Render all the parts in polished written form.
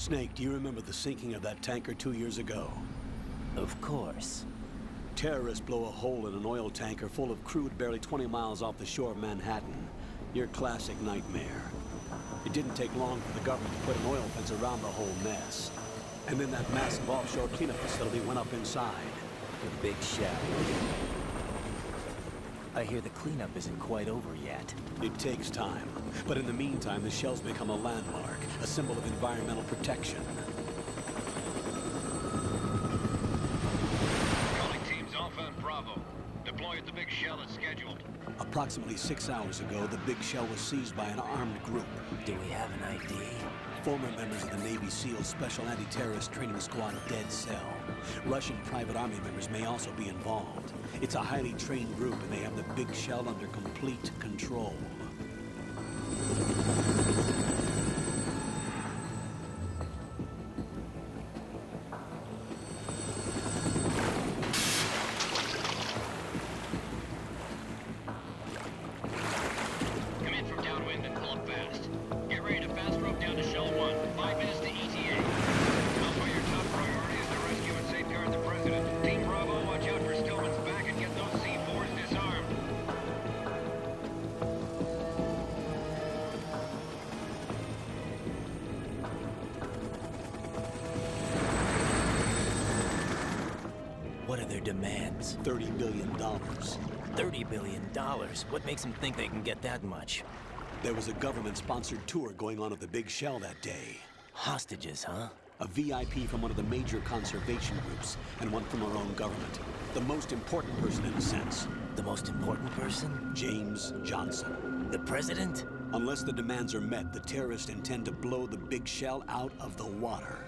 Snake, do you remember the sinking of that tanker 2 years ago? Of course. Terrorists blow a hole in an oil tanker full of crude barely 20 miles off the shore of Manhattan. Your classic nightmare. It didn't take long for the government to put an oil fence around the whole mess. And then that massive offshore cleanup facility went up inside. The big shell. I hear the cleanup isn't quite over yet. It takes time. But in the meantime, the shell's become a landmark, a symbol of environmental protection. Calling teams Alpha and Bravo. Deploy at the big shell as scheduled. Approximately 6 hours ago, the big shell was seized by an armed group. Do we have an ID? Former members of the Navy SEAL Special Anti-Terrorist Training Squad Dead Cell. Russian private army members may also be involved. It's a highly trained group and they have the big shell under complete control. Come in from downwind and pull up fast. Get ready to fast rope down to Shell 1. 5 minutes to ETA. Alpha, your top priority is to rescue and safeguard the President. Team Bravo, watch out for Stillman's back and get those C4s disarmed. What are their demands? $30 billion. $30 billion? What makes them think they can get that much? There was a government-sponsored tour going on at the big shell that day. Hostages, huh? A VIP from one of the major conservation groups, and one from our own government. The most important person in a sense. The most important person? James Johnson. The president? Unless the demands are met, the terrorists intend to blow the big shell out of the water.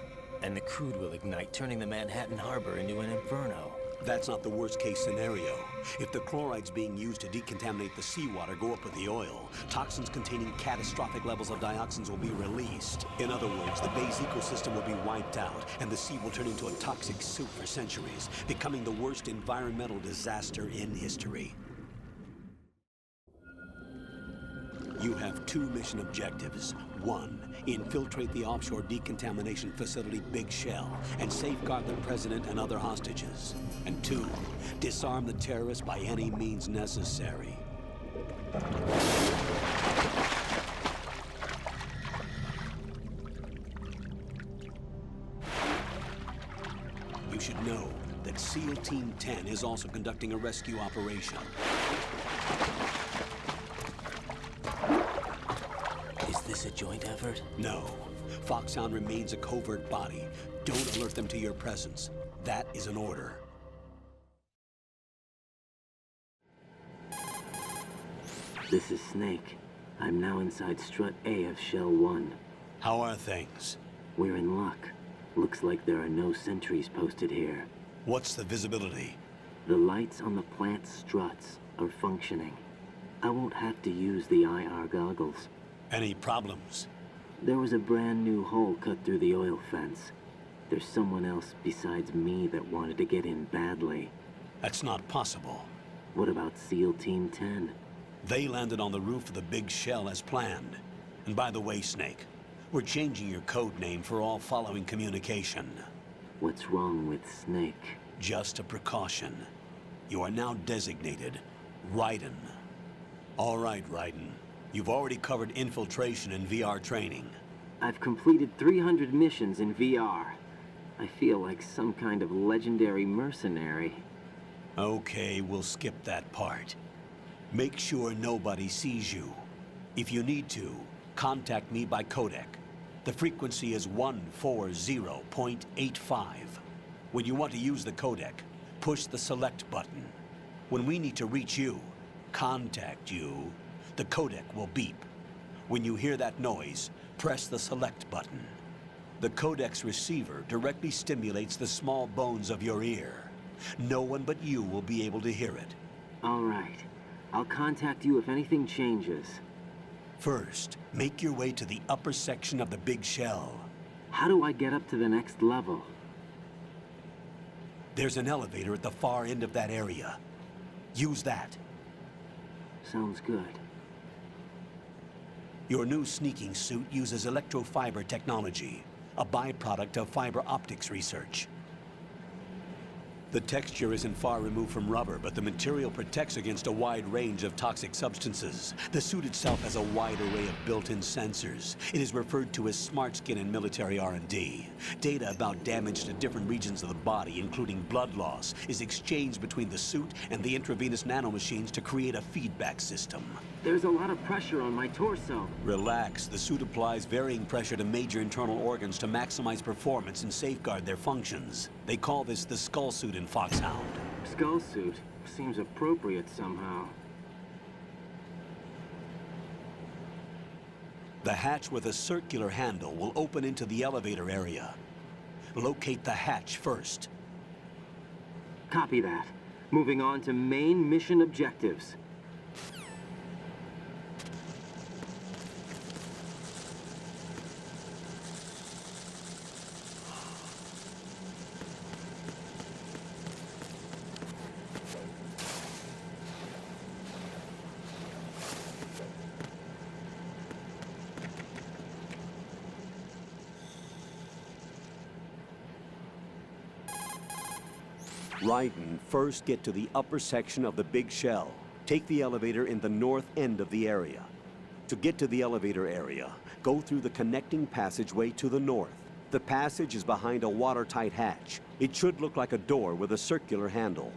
And the crude will ignite, turning the Manhattan Harbor into an inferno. That's not the worst-case scenario. If the chlorides being used to decontaminate the seawater go up with the oil, toxins containing catastrophic levels of dioxins will be released. In other words, the bay's ecosystem will be wiped out, and the sea will turn into a toxic soup for centuries, becoming the worst environmental disaster in history. You have 2 mission objectives. 1, infiltrate the offshore decontamination facility Big Shell and safeguard the president and other hostages. And 2, disarm the terrorists by any means necessary. You should know that SEAL Team 10 is also conducting a rescue operation. Is this a joint effort? No. Foxhound remains a covert body. Don't alert them to your presence. That is an order. This is Snake. I'm now inside Strut A of Shell 1. How are things? We're in luck. Looks like there are no sentries posted here. What's the visibility? The lights on the plant's struts are functioning. I won't have to use the IR goggles. Any problems? There was a brand new hole cut through the oil fence. There's someone else besides me that wanted to get in badly. That's not possible. What about SEAL Team 10? They landed on the roof of the Big Shell as planned. And by the way, Snake, we're changing your code name for all following communication. What's wrong with Snake? Just a precaution. You are now designated Raiden. All right, Raiden. You've already covered infiltration and VR training. I've completed 300 missions in VR. I feel like some kind of legendary mercenary. Okay, we'll skip that part. Make sure nobody sees you. If you need to, contact me by codec. The frequency is 140.85. When you want to use the codec, push the select button. When we need to reach you, contact you, the codec will beep. When you hear that noise, press the select button. The codec's receiver directly stimulates the small bones of your ear. No one but you will be able to hear it. All right. I'll contact you if anything changes. First, make your way to the upper section of the Big Shell. How do I get up to the next level? There's an elevator at the far end of that area. Use that. Sounds good. Your new sneaking suit uses electrofiber technology. a byproduct of fiber optics research. The texture isn't far removed from rubber, but the material protects against a wide range of toxic substances. The suit itself has a wide array of built-in sensors. It is referred to as smart skin in military R&D. Data about damage to different regions of the body, including blood loss, is exchanged between the suit and the intravenous nanomachines to create a feedback system. There's a lot of pressure on my torso. Relax. The suit applies varying pressure to major internal organs to maximize performance and safeguard their functions. They call this the skull suit in Foxhound. Skull suit seems appropriate somehow. The hatch with a circular handle will open into the elevator area. Locate the hatch first. Copy that. Moving on to main mission objectives. Raiden, first get to the upper section of the big shell. Take the elevator in the north end of the area. To get to the elevator area, go through the connecting passageway to the north. The passage is behind a watertight hatch. It should look like a door with a circular handle.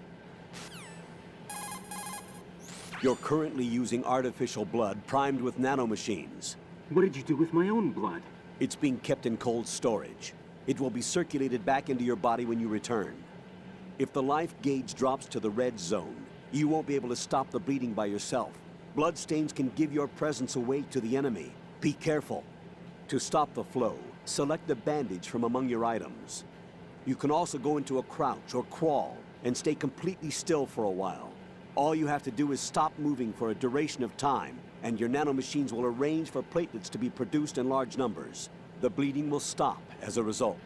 You're currently using artificial blood primed with nanomachines. What did you do with my own blood? It's being kept in cold storage. It will be circulated back into your body when you return. If the life gauge drops to the red zone, you won't be able to stop the bleeding by yourself. Bloodstains can give your presence away to the enemy. Be careful. To stop the flow, select a bandage from among your items. You can also go into a crouch or crawl and stay completely still for a while. All you have to do is stop moving for a duration of time, and your nanomachines will arrange for platelets to be produced in large numbers. The bleeding will stop as a result.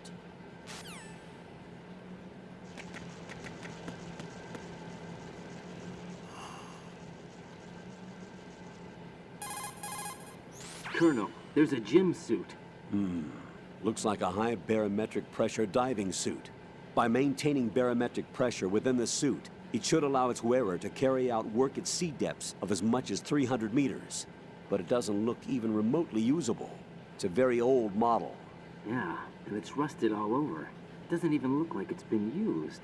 Colonel, there's a gym suit. Looks like a high barometric pressure diving suit. By maintaining barometric pressure within the suit, it should allow its wearer to carry out work at sea depths of as much as 300 meters. But it doesn't look even remotely usable. It's a very old model. Yeah, and it's rusted all over. It doesn't even look like it's been used.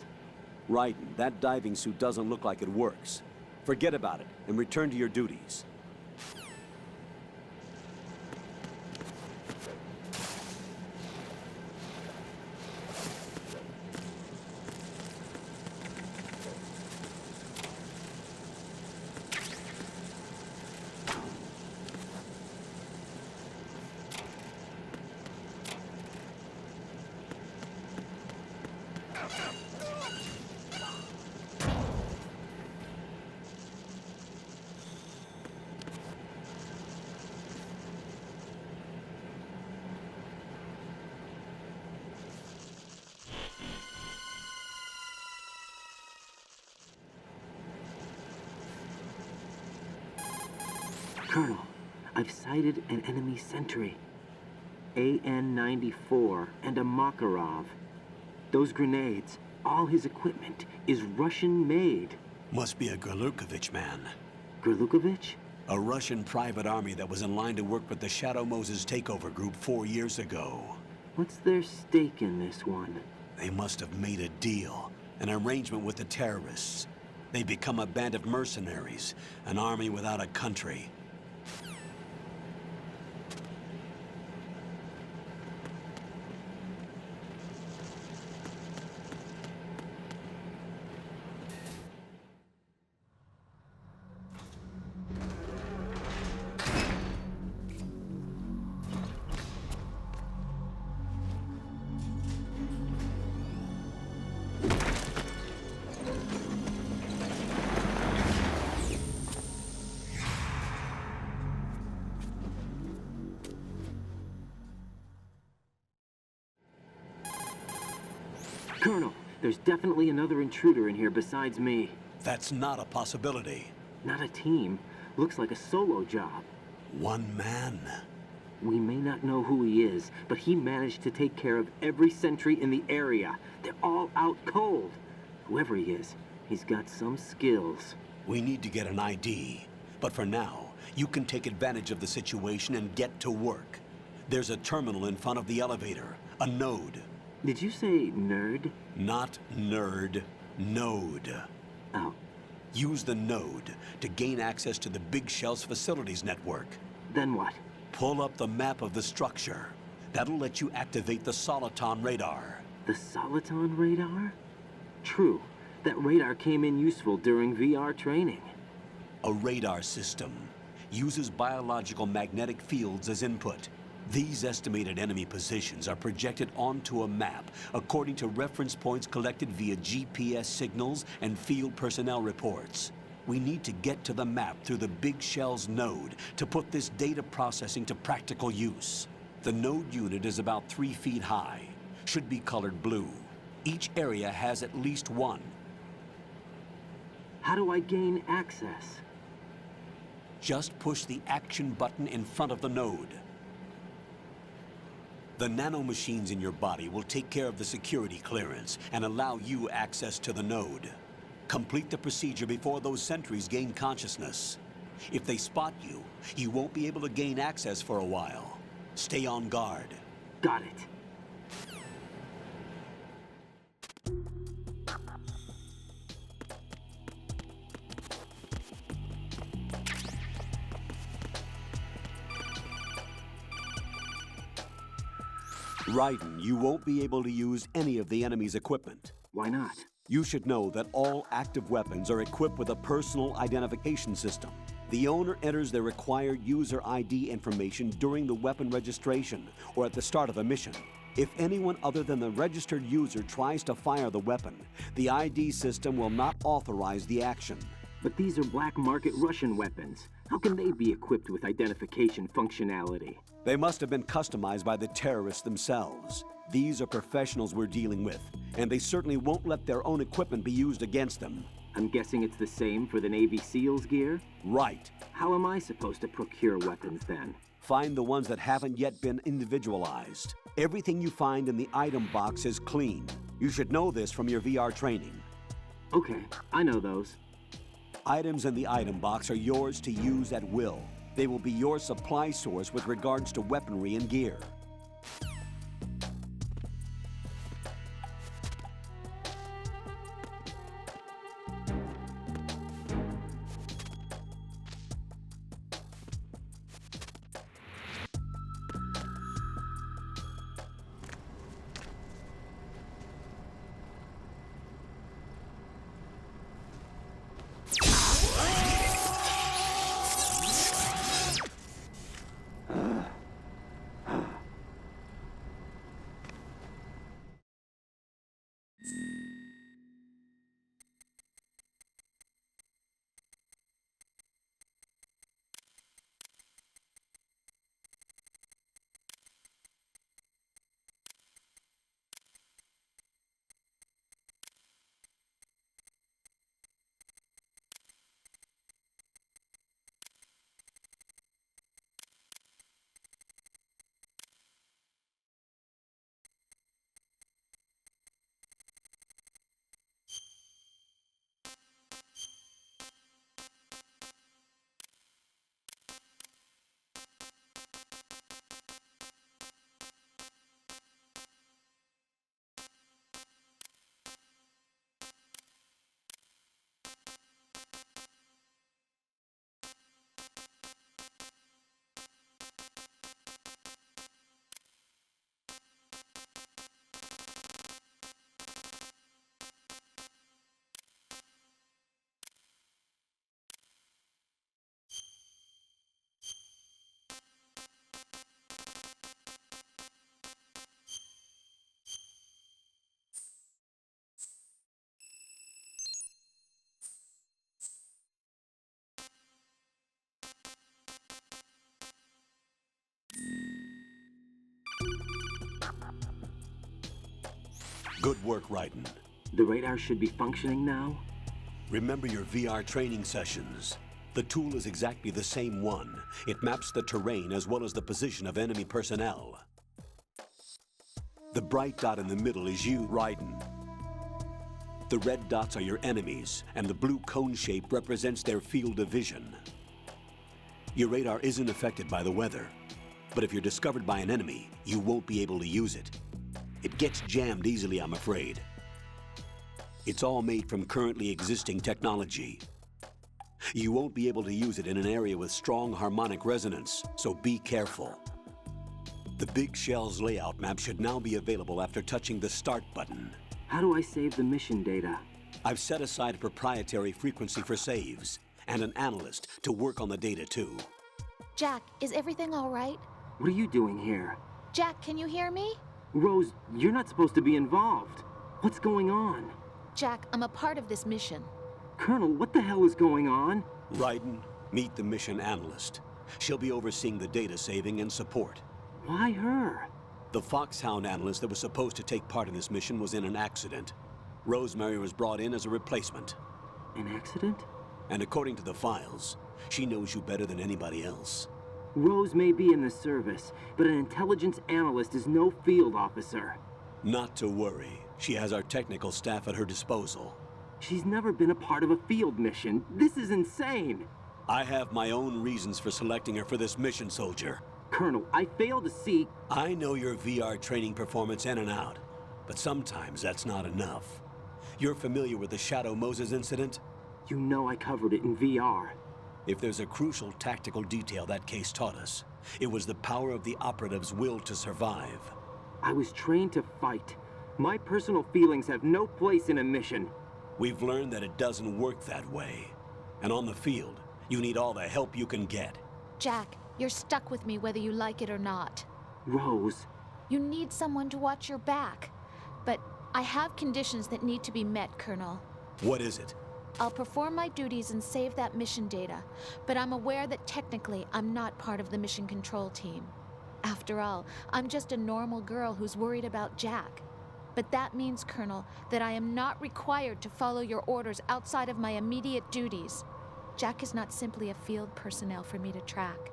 Raiden, that diving suit doesn't look like it works. Forget about it and return to your duties. Colonel, I've sighted an enemy sentry. AN-94 and a Makarov. Those grenades, all his equipment, is Russian-made. Must be a Gorlukovich man. Gorlukovich? A Russian private army that was in line to work with the Shadow Moses takeover group 4 years ago. What's their stake in this one? They must have made a deal, an arrangement with the terrorists. They become a band of mercenaries, an army without a country. Colonel, there's definitely another intruder in here besides me. That's not a possibility. Not a team. Looks like a solo job. One man. We may not know who he is, but he managed to take care of every sentry in the area. They're all out cold. Whoever he is, he's got some skills. We need to get an ID. But for now, you can take advantage of the situation and get to work. There's a terminal in front of the elevator. A node. Did you say nerd? Not nerd. Node. Oh, Use the node to gain access to the Big Shell's facilities network. then what? Pull up the map of the structure. That'll let you activate the Soliton radar. The Soliton radar? True. That radar came in useful during VR training. A radar system uses biological magnetic fields as input. These estimated enemy positions are projected onto a map according to reference points collected via GPS signals and field personnel reports. We need to get to the map through the Big Shell's node to put this data processing to practical use. The node unit is about 3 feet high, should be colored blue. Each area has at least one. How do I gain access? Just push the action button in front of the node. The nanomachines in your body will take care of the security clearance and allow you access to the node. Complete the procedure before those sentries gain consciousness. If they spot you, you won't be able to gain access for a while. Stay on guard. Got it. Raiden, you won't be able to use any of the enemy's equipment. Why not? You should know that all active weapons are equipped with a personal identification system. The owner enters their required user ID information during the weapon registration or at the start of a mission. If anyone other than the registered user tries to fire the weapon, the ID system will not authorize the action. But these are black market Russian weapons. How can they be equipped with identification functionality? They must have been customized by the terrorists themselves. These are professionals we're dealing with, and they certainly won't let their own equipment be used against them. I'm guessing it's the same for the Navy SEALs gear? Right. How am I supposed to procure weapons then? Find the ones that haven't yet been individualized. Everything you find in the item box is clean. You should know this from your VR training. Okay, I know those. Items in the item box are yours to use at will. They will be your supply source with regards to weaponry and gear. Good work, Raiden. The radar should be functioning now? Remember your VR training sessions. The tool is exactly the same one. It maps the terrain as well as the position of enemy personnel. The bright dot in the middle is you, Raiden. The red dots are your enemies, and the blue cone shape represents their field of vision. Your radar isn't affected by the weather, but if you're discovered by an enemy, you won't be able to use it. It gets jammed easily, I'm afraid. It's all made from currently existing technology. You won't be able to use it in an area with strong harmonic resonance, so be careful. The Big Shell's layout map should now be available after touching the Start button. How do I save the mission data? I've set aside a proprietary frequency for saves, and an analyst to work on the data too. Jack, is everything all right? What are you doing here? Jack, can you hear me? Rose, you're not supposed to be involved. What's going on? Jack, I'm a part of this mission. Colonel, what the hell is going on? Raiden, meet the mission analyst. She'll be overseeing the data saving and support. Why her? The Foxhound analyst that was supposed to take part in this mission was in an accident. Rosemary was brought in as a replacement. An accident? And according to the files, she knows you better than anybody else. Rose may be in the service, but an intelligence analyst is no field officer. Not to worry. She has our technical staff at her disposal. She's never been a part of a field mission. This is insane. I have my own reasons for selecting her for this mission, soldier. Colonel, I fail to see... I know your VR training performance in and out, but sometimes that's not enough. You're familiar with the Shadow Moses incident? You know I covered it in VR. If there's a crucial tactical detail that case taught us, it was the power of the operative's will to survive. I was trained to fight. My personal feelings have no place in a mission. We've learned that it doesn't work that way. And on the field, you need all the help you can get. Jack, you're stuck with me whether you like it or not. Rose. You need someone to watch your back. But I have conditions that need to be met, Colonel. What is it? I'll perform my duties and save that mission data, but I'm aware that technically I'm not part of the mission control team. After all, I'm just a normal girl who's worried about Jack. But that means, Colonel, that I am not required to follow your orders outside of my immediate duties. Jack is not simply a field personnel for me to track.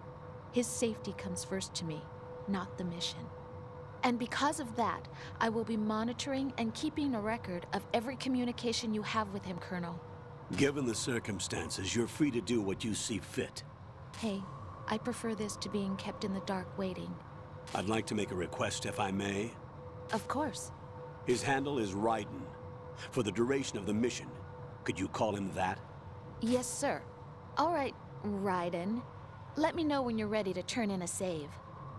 His safety comes first to me, not the mission. And because of that, I will be monitoring and keeping a record of every communication you have with him, Colonel. Given the circumstances, you're free to do what you see fit. Hey, I prefer this to being kept in the dark waiting. I'd like to make a request, if I may. Of course. His handle is Raiden. For the duration of the mission, could you call him that? Yes, sir. All right, Raiden. Let me know when you're ready to turn in a save.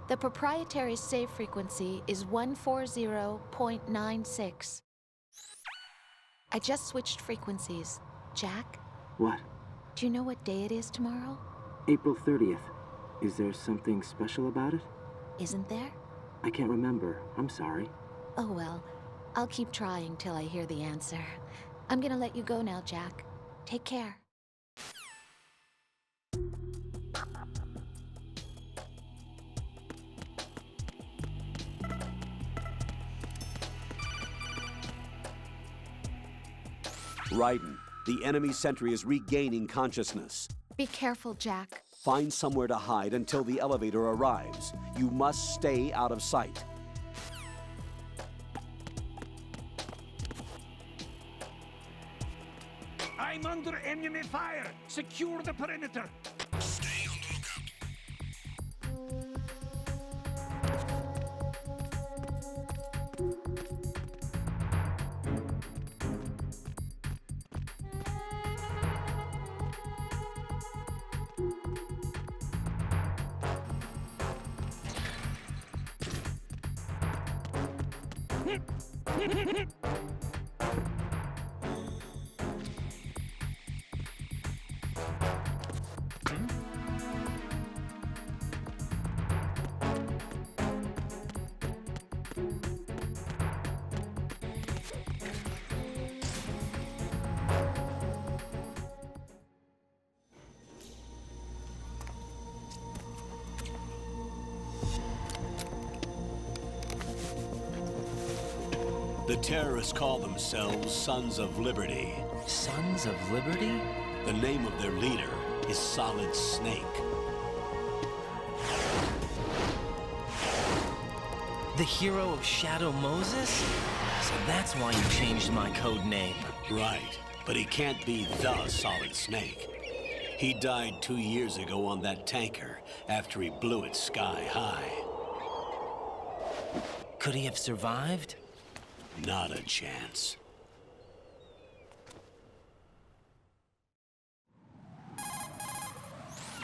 The proprietary save frequency is 140.96. I just switched frequencies. Jack, What? do you know what day it is tomorrow? April 30th. Is there something special about it? Isn't there? I can't remember. I'm sorry. Oh well, I'll keep trying till I hear the answer. I'm gonna let you go now, Jack. Take care. Raiden, the enemy sentry is regaining consciousness. Be careful, Jack. Find somewhere to hide until the elevator arrives. You must stay out of sight. I'm under enemy fire. Secure the perimeter. Stay on the lookout. The terrorists call themselves Sons of Liberty. Sons of Liberty? The name of their leader, is Solid Snake. The hero of Shadow Moses? So that's why you changed my code name. Right, but he can't be the Solid Snake. He died 2 years ago on that tanker after he blew it sky high. Could he have survived? Not a chance.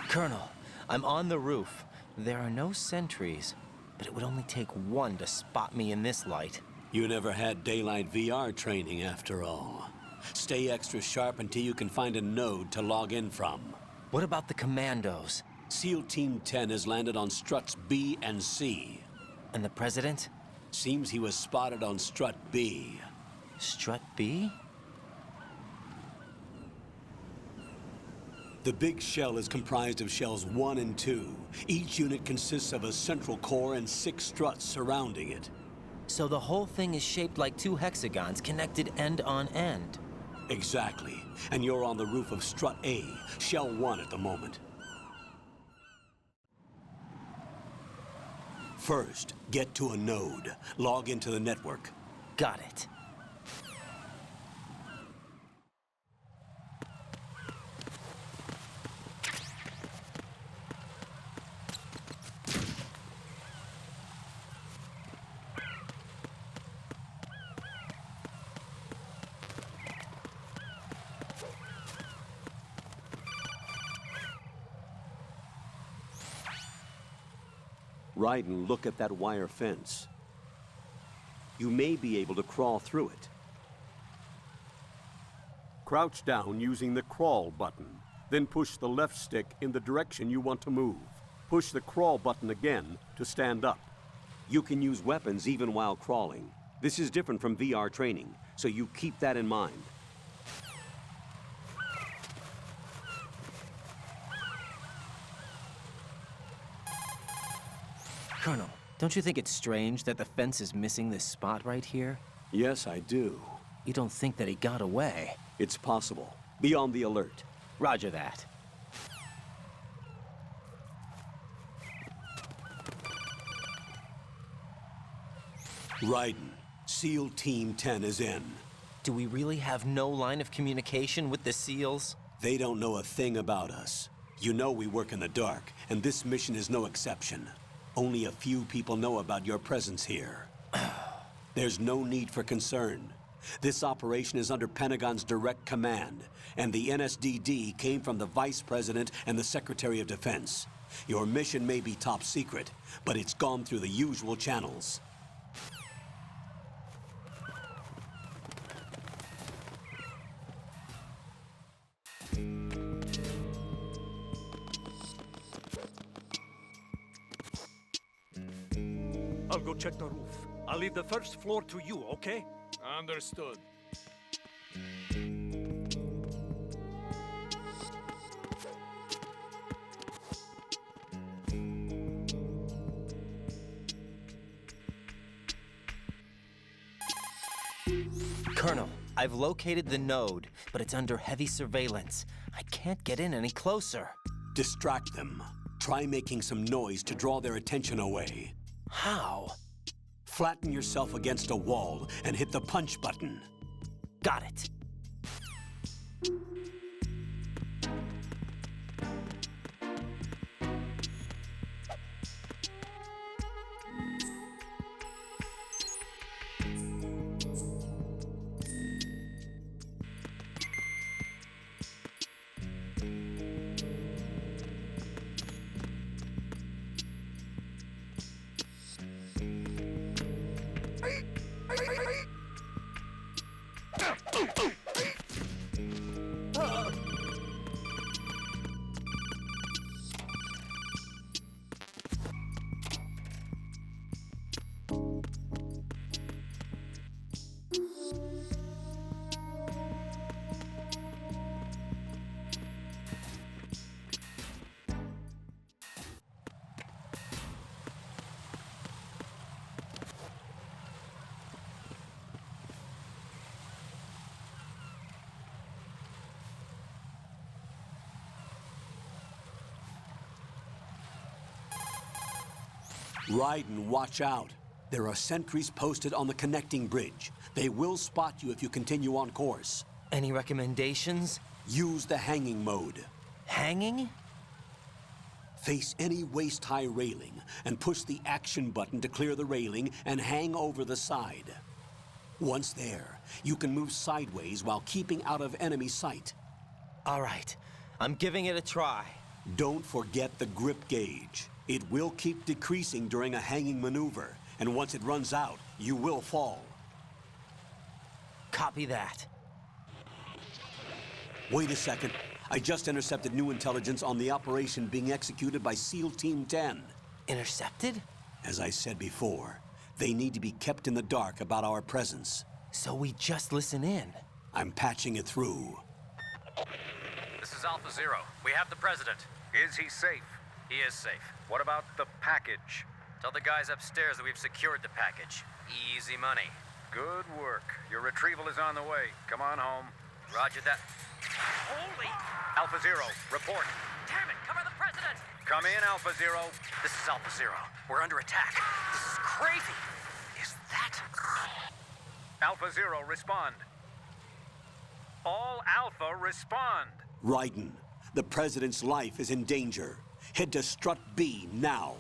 Colonel, I'm on the roof. There are no sentries, but it would only take one to spot me in this light. You never had daylight VR training after all. Stay extra sharp until you can find a node to log in from. What about the commandos? SEAL Team 10 has landed on struts B and C. And the president? Seems he was spotted on strut B. Strut B? The big shell is comprised of shells 1 and 2. Each unit consists of a central core and 6 struts surrounding it. So the whole thing is shaped like 2 hexagons connected end on end. Exactly. And you're on the roof of strut A, shell 1 at the moment. First, get to a node. Log into the network. Got it. Raiden, look at that wire fence. You may be able to crawl through it. Crouch down using the crawl button. Then push the left stick in the direction you want to move. Push the crawl button again to stand up. You can use weapons even while crawling. This is different from VR training, so you keep that in mind. Colonel, don't you think it's strange that the fence is missing this spot right here? Yes, I do. You don't think that he got away? It's possible. Be on the alert. Roger that. Raiden, SEAL Team 10 is in. Do we really have no line of communication with the SEALs? They don't know a thing about us. You know we work in the dark, and this mission is no exception. Only a few people know about your presence here. There's no need for concern. This operation is under Pentagon's direct command, and the NSDD came from the Vice President and the Secretary of Defense. Your mission may be top secret, but it's gone through the usual channels. I'll go check the roof. I'll leave the first floor to you, okay? Understood. Colonel, I've located the node, but it's under heavy surveillance. I can't get in any closer. Distract them. Try making some noise to draw their attention away. How? Flatten yourself against a wall and hit the punch button. Got it. Raiden, watch out. There are sentries posted on the connecting bridge. They will spot you if you continue on course. Any recommendations? Use the hanging mode. Hanging? Face any waist-high railing and push the action button to clear the railing and hang over the side. Once there, you can move sideways while keeping out of enemy sight. All right, I'm giving it a try. Don't forget the grip gauge. It will keep decreasing during a hanging maneuver, and once it runs out, you will fall. Copy that. Wait a second. I just intercepted new intelligence on the operation being executed by SEAL Team 10. Intercepted? As I said before, they need to be kept in the dark about our presence. So we just listen in. I'm patching it through. This is Alpha Zero. We have the president. Is he safe? He is safe. What about the package? Tell the guys upstairs that we've secured the package. Easy money. Good work. Your retrieval is on the way. Come on home. Roger that. Holy! Alpha Zero, report. Damn it! Cover the president! Come in, Alpha Zero. This is Alpha Zero. We're under attack. This is crazy. Is that... Alpha Zero, respond. All Alpha, respond. Raiden, the president's life is in danger. Head to Strut B now.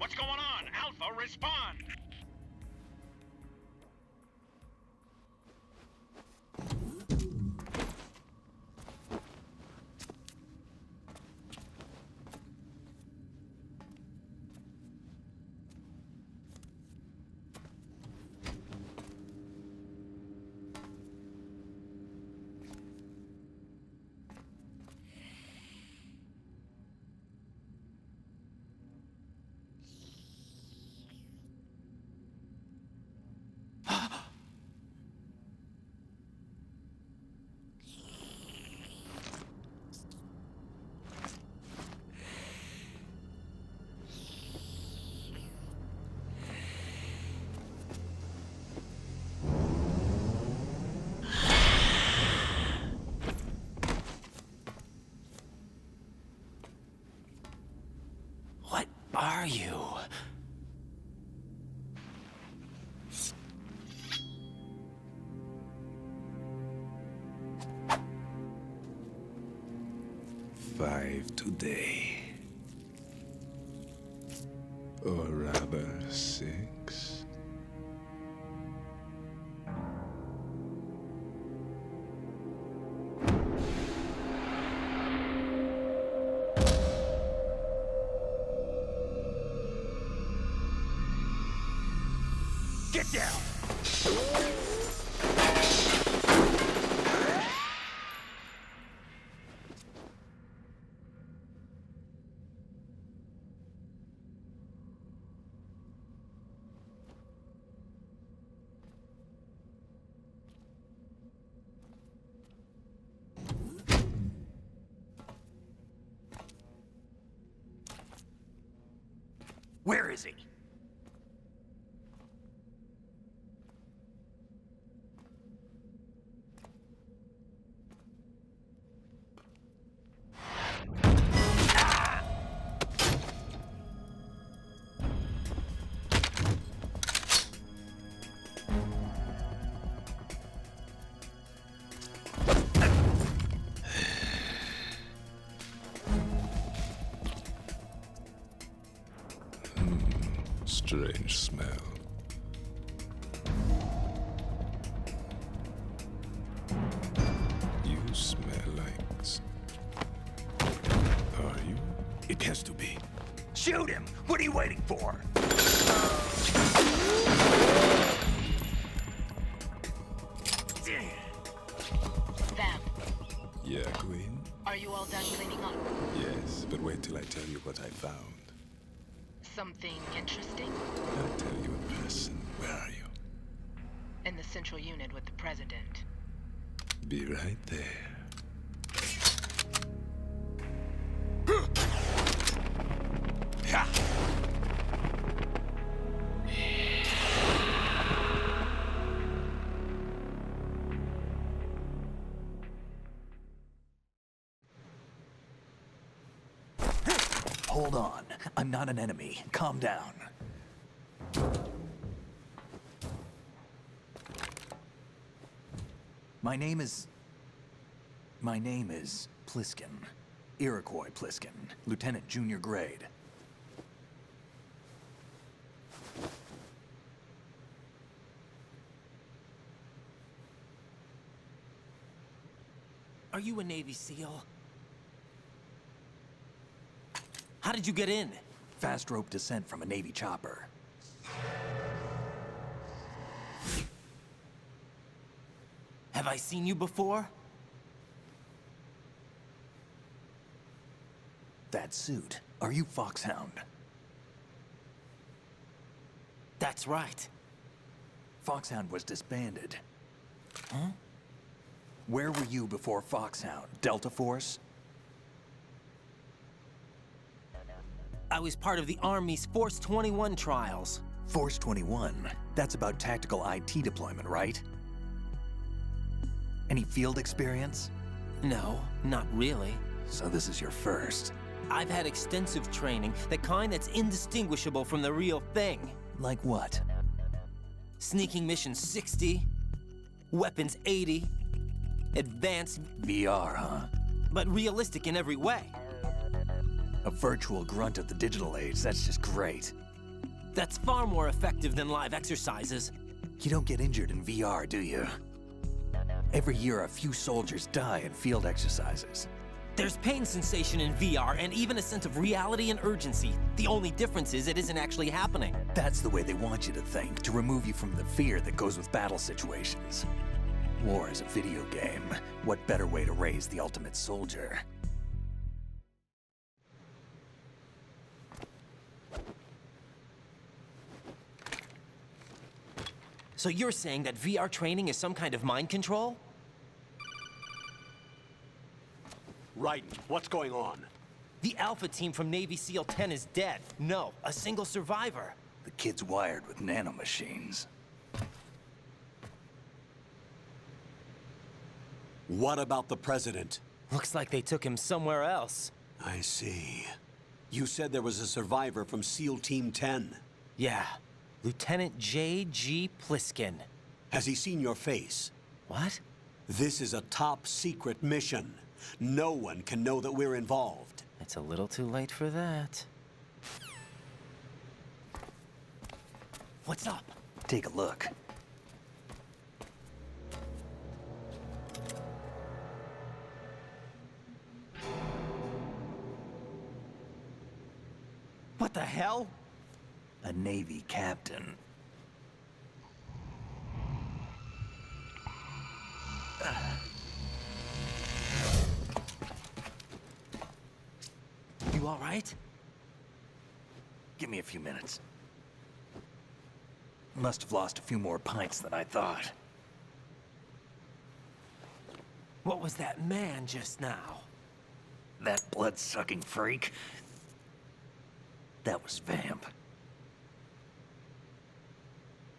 What's going on? Alpha, respond! are you? Five today. Or rather, 6. Get down! Where is he? Strange smell. You smell like... Are you? It has to be. Shoot him! What are you waiting for? Vamp, Yeah, Queen? are you all done cleaning up? Yes, but wait till I tell you what I found. Something interesting? I'll tell you in person. Where are you? In the central unit with the president. Be right there. Hold on. I'm not an enemy. Calm down. My name is Pliskin. Iroquois Pliskin. Lieutenant Junior Grade. Are you a Navy SEAL? How did you get in? Fast rope descent from a Navy chopper. Have I seen you before? That suit. Are you Foxhound? That's right. Foxhound was disbanded. Huh? Where were you before Foxhound? Delta Force? I was part of the Army's Force 21 trials. Force 21? That's about tactical IT deployment, right? Any field experience? No, not really. So this is your first. I've had extensive training, the kind that's indistinguishable from the real thing. Like what? Sneaking mission 60, weapons 80, advanced... VR, huh? But realistic in every way. A virtual grunt of the digital age, that's just great. That's far more effective than live exercises. You don't get injured in VR, do you? Every year, a few soldiers die in field exercises. There's pain sensation in VR and even a sense of reality and urgency. The only difference is it isn't actually happening. That's the way they want you to think, to remove you from the fear that goes with battle situations. War is a video game. What better way to raise the ultimate soldier? So you're saying that VR training is some kind of mind control? Raiden, what's going on? The Alpha team from Navy SEAL 10 is dead. No, a single survivor. The kid's wired with nanomachines. What about the president? Looks like they took him somewhere else. I see. You said there was a survivor from SEAL Team 10. Yeah. Lieutenant J.G. Pliskin. Has he seen your face? What? This is a top-secret mission. No one can know that we're involved. It's a little too late for that. What's up? Take a look. What the hell? A Navy captain. You all right? Give me a few minutes. Must have lost a few more pints than I thought. What was that man just now? That blood-sucking freak? That was Vamp.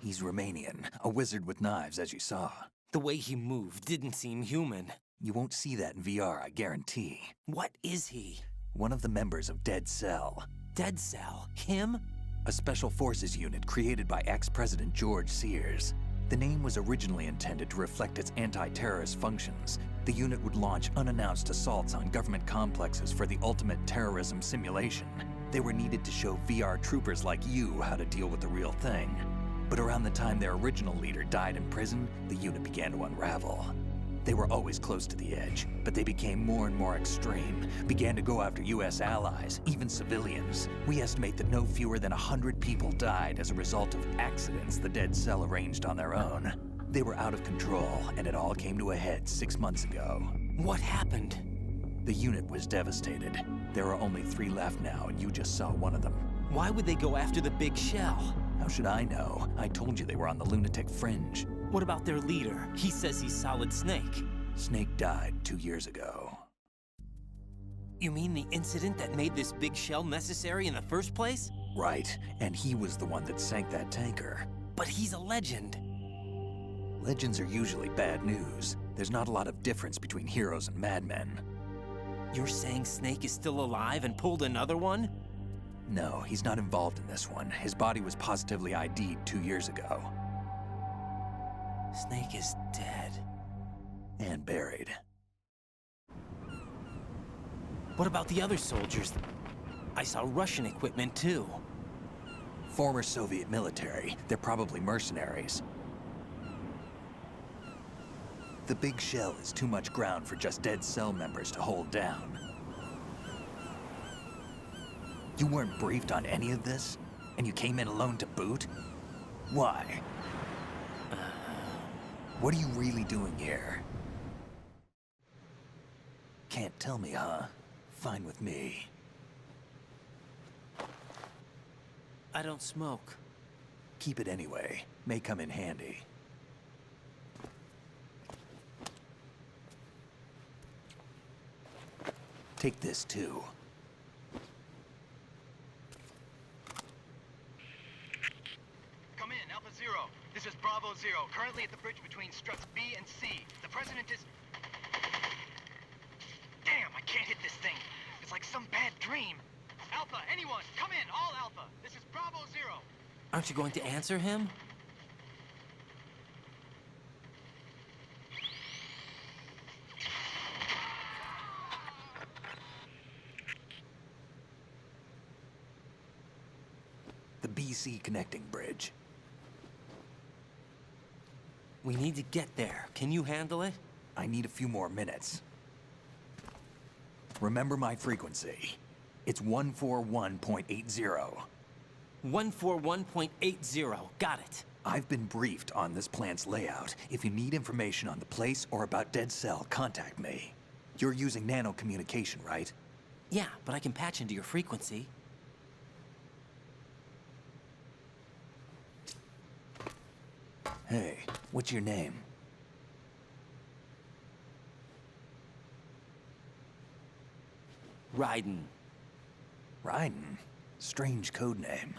He's Romanian, a wizard with knives, as you saw. The way he moved didn't seem human. You won't see that in VR, I guarantee. What is he? One of the members of Dead Cell. Dead Cell? Him? A special forces unit created by ex-President George Sears. The name was originally intended to reflect its anti-terrorist functions. The unit would launch unannounced assaults on government complexes for the ultimate terrorism simulation. They were needed to show VR troopers like you how to deal with the real thing. But around the time their original leader died in prison, the unit began to unravel. They were always close to the edge, but they became more and more extreme, began to go after US allies, even civilians. We estimate that no fewer than 100 people died as a result of accidents the Dead Cell arranged on their own. They were out of control, and it all came to a head 6 months ago. What happened? The unit was devastated. There are only 3 left now, and you just saw one of them. Why would they go after the big shell? How should I know? I told you they were on the lunatic fringe. What about their leader? He says he's Solid Snake. Snake died 2 years ago. You mean the incident that made this big shell necessary in the first place? Right, and he was the one that sank that tanker. But he's a legend. Legends are usually bad news. There's not a lot of difference between heroes and madmen. You're saying Snake is still alive and pulled another one? No, he's not involved in this one. His body was positively ID'd 2 years ago. Snake is dead. And buried. What about the other soldiers? I saw Russian equipment too. Former Soviet military. They're probably mercenaries. The big shell is too much ground for just Dead Cell members to hold down. You weren't briefed on any of this? And you came in alone to boot? Why? What are you really doing here? Can't tell me, huh? Fine with me. I don't smoke. Keep it anyway. May come in handy. Take this too. Come in, Alpha Zero. This is Bravo Zero, currently at the bridge between struts B and C. The President is... Damn, I can't hit this thing. It's like some bad dream. Alpha, anyone, come in, all Alpha. This is Bravo Zero. Aren't you going to answer him? The BC connecting bridge. We need to get there. Can you handle it? I need a few more minutes. Remember my frequency. It's 141.80. 141.80. Got it. I've been briefed on this plant's layout. If you need information on the place or about Dead Cell, contact me. You're using nano communication, right? Yeah, but I can patch into your frequency. Hey, what's your name? Raiden. Raiden? Strange code name.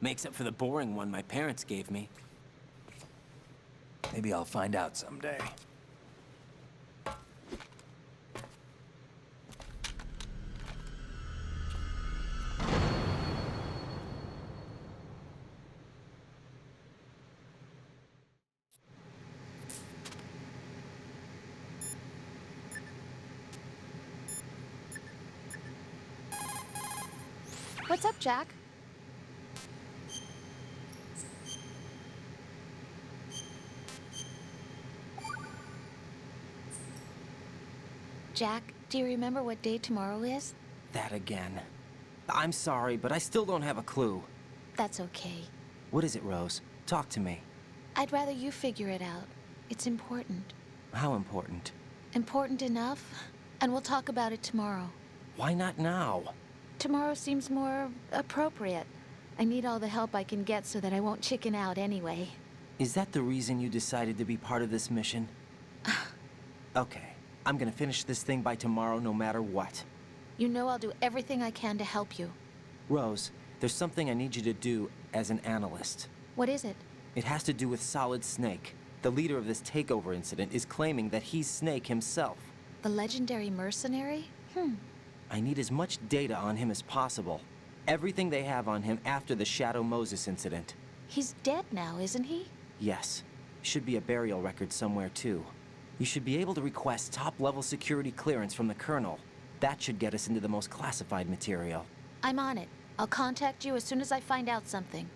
Makes up for the boring one my parents gave me. Maybe I'll find out someday. What's up, Jack? Jack, do you remember what day tomorrow is? That again. I'm sorry, but I still don't have a clue. That's okay. What is it, Rose? Talk to me. I'd rather you figure it out. It's important. How important? Important enough? And we'll talk about it tomorrow. Why not now? Tomorrow seems more appropriate. I need all the help I can get so that I won't chicken out anyway. Is that the reason you decided to be part of this mission? Okay. I'm gonna finish this thing by tomorrow no matter what. You know I'll do everything I can to help you. Rose, there's something I need you to do as an analyst. What is it? It has to do with Solid Snake. The leader of this takeover incident is claiming that he's Snake himself. The legendary mercenary? I need as much data on him as possible. Everything they have on him after the Shadow Moses incident. He's dead now, isn't he? Yes. Should be a burial record somewhere, too. You should be able to request top-level security clearance from the Colonel. That should get us into the most classified material. I'm on it. I'll contact you as soon as I find out something.